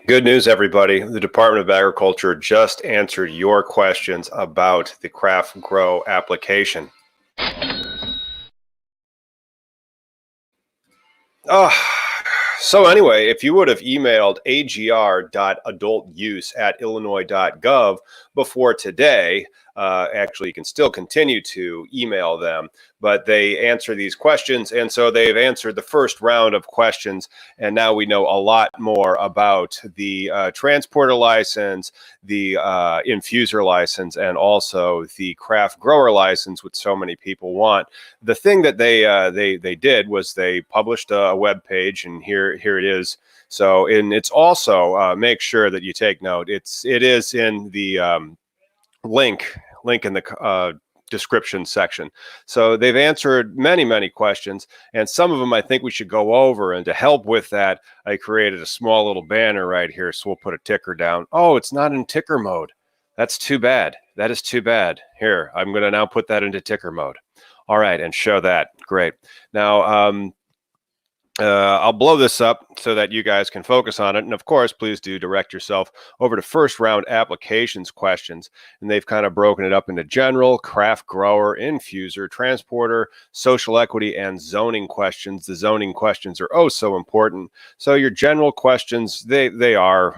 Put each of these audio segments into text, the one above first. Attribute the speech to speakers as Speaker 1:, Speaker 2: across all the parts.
Speaker 1: Good news, everybody. The Department of Agriculture just answered your questions about the craft grow application. So anyway, if you would have emailed agr.adultuse@illinois.gov before today, actually you can still continue to email them, but they answer these questions, and so they've answered the first round of questions, and now we know a lot more about the transporter license, the infuser license, and also the craft grower license, which so many people want. The thing that they did was they published a web page, and here it is. So, and it's also make sure that you take note. It is in the link in the description section. So they've answered many questions, and some of them I think we should go over. And to help with that, I created a small little banner right here. So we'll put a ticker down. Oh, it's not in ticker mode. That's too bad. That is too bad. Here, I'm going to now put that into ticker mode. All right, and show that. Great. Now, I'll blow this up so that you guys can focus on it. And of course, please do direct yourself over to first round applications questions. And they've kind of broken it up into general, craft grower, infuser, transporter, social equity, and zoning questions. The zoning questions are oh so important. So your general questions, they are,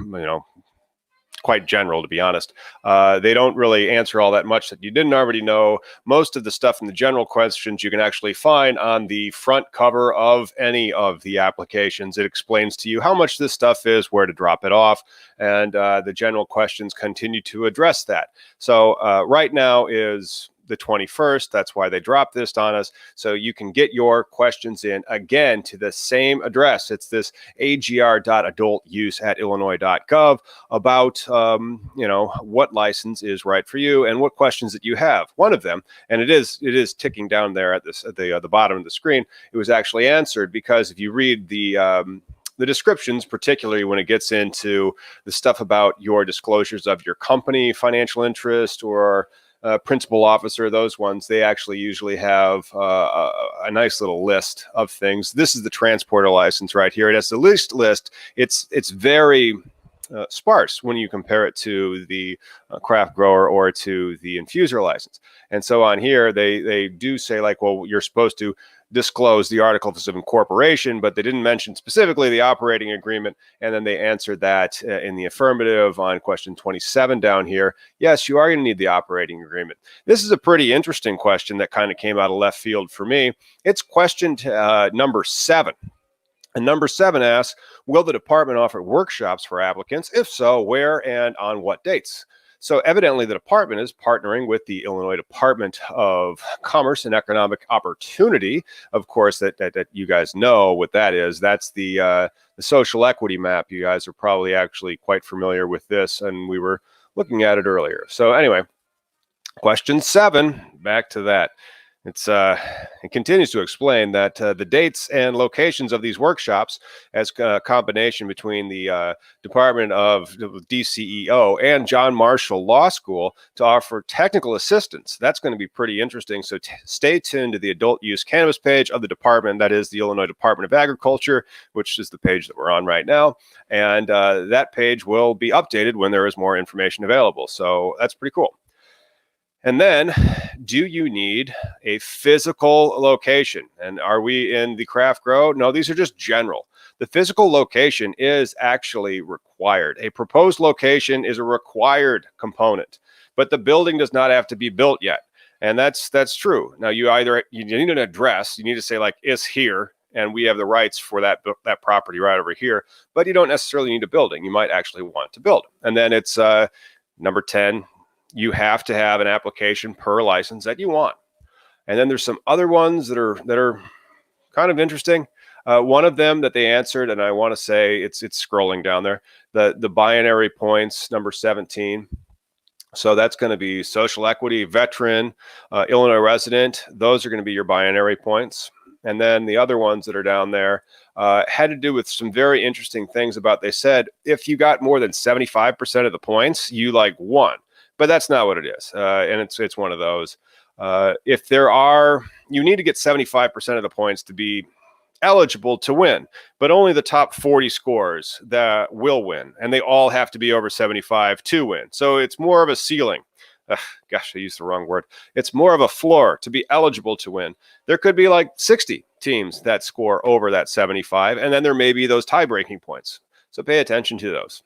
Speaker 1: quite general, to be honest. They don't really answer all that much that you didn't already know. Most of the stuff in the general questions you can actually find on the front cover of any of the applications. It explains to you how much this stuff is, where to drop it off, and the general questions continue to address that. So right now is the 21st. That's why they dropped this on us. So you can get your questions in again to the same address. It's this agr.adultuse@illinois.gov about, what license is right for you and what questions that you have. One of them, and it is ticking down there at the bottom of the screen. It was actually answered because if you read the descriptions, particularly when it gets into the stuff about your disclosures of your company, financial interest, or principal officer, those ones, they actually usually have a nice little list of things. This is the transporter license right here. It has the list. It's very sparse when you compare it to the craft grower or to the infuser license. And so on here, they do say like, well, you're supposed to disclose the articles of incorporation, but they didn't mention specifically the operating agreement. And then they answered that in the affirmative on question 27 down here. Yes, you are going to need the operating agreement. This is a pretty interesting question that kind of came out of left field for me. It's question number 7. And number 7 asks, will the department offer workshops for applicants? If so, where and on what dates? So evidently the department is partnering with the Illinois Department of Commerce and Economic Opportunity. Of course, that you guys know what that is. That's the social equity map. You guys are probably actually quite familiar with this, and we were looking at it earlier. So anyway, question 7, back to that. It continues to explain that the dates and locations of these workshops, as a combination between the Department of DCEO and John Marshall Law School to offer technical assistance. That's going to be pretty interesting. So stay tuned to the adult use cannabis page of the department. That is the Illinois Department of Agriculture, which is the page that we're on right now. And that page will be updated when there is more information available. So that's pretty cool. And then, do you need a physical location? And are we in the craft grow? No, these are just general. The physical location is actually required. A proposed location is a required component, but the building does not have to be built yet. And that's true. Now, you need an address. You need to say like, is here, and we have the rights for that property right over here. But you don't necessarily need a building. You might actually want to build. And then it's number 10. You have to have an application per license that you want. And then there's some other ones that are kind of interesting. One of them that they answered, and I want to say it's scrolling down there, the binary points, number 17. So that's going to be social equity, veteran, Illinois resident. Those are going to be your binary points. And then the other ones that are down there had to do with some very interesting things about, they said, if you got more than 75% of the points, you like won. But that's not what it is. And it's one of those. If there are, you need to get 75% of the points to be eligible to win, but only the top 40 scores that will win, and they all have to be over 75 to win. So it's more of a ceiling. Gosh, I used the wrong word. It's more of a floor to be eligible to win. There could be like 60 teams that score over that 75, and then there may be those tie-breaking points. So pay attention to those.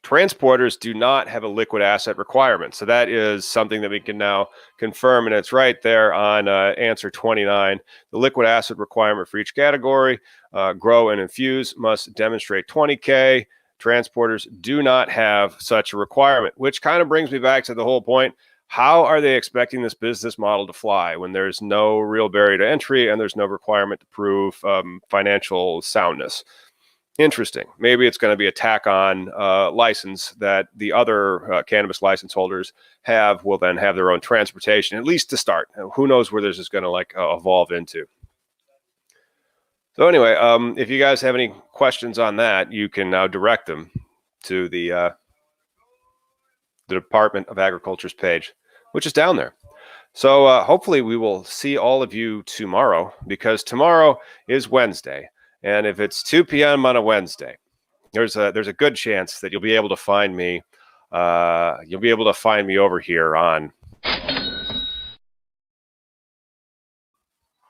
Speaker 1: Transporters do not have a liquid asset requirement. So that is something that we can now confirm, and it's right there on answer 29. The liquid asset requirement for each category, grow and infuse, must demonstrate 20K. Transporters do not have such a requirement, which kind of brings me back to the whole point. How are they expecting this business model to fly when there's no real barrier to entry and there's no requirement to prove financial soundness? Interesting. Maybe it's going to be a tack-on license that the other cannabis license holders will then have their own transportation, at least to start. Who knows where this is going to evolve into. So anyway, if you guys have any questions on that, you can now direct them to the Department of Agriculture's page, which is down there. So hopefully we will see all of you tomorrow, because tomorrow is Wednesday. And if it's 2 p.m. on a Wednesday, there's a good chance that you'll be able to find me. You'll be able to find me over here on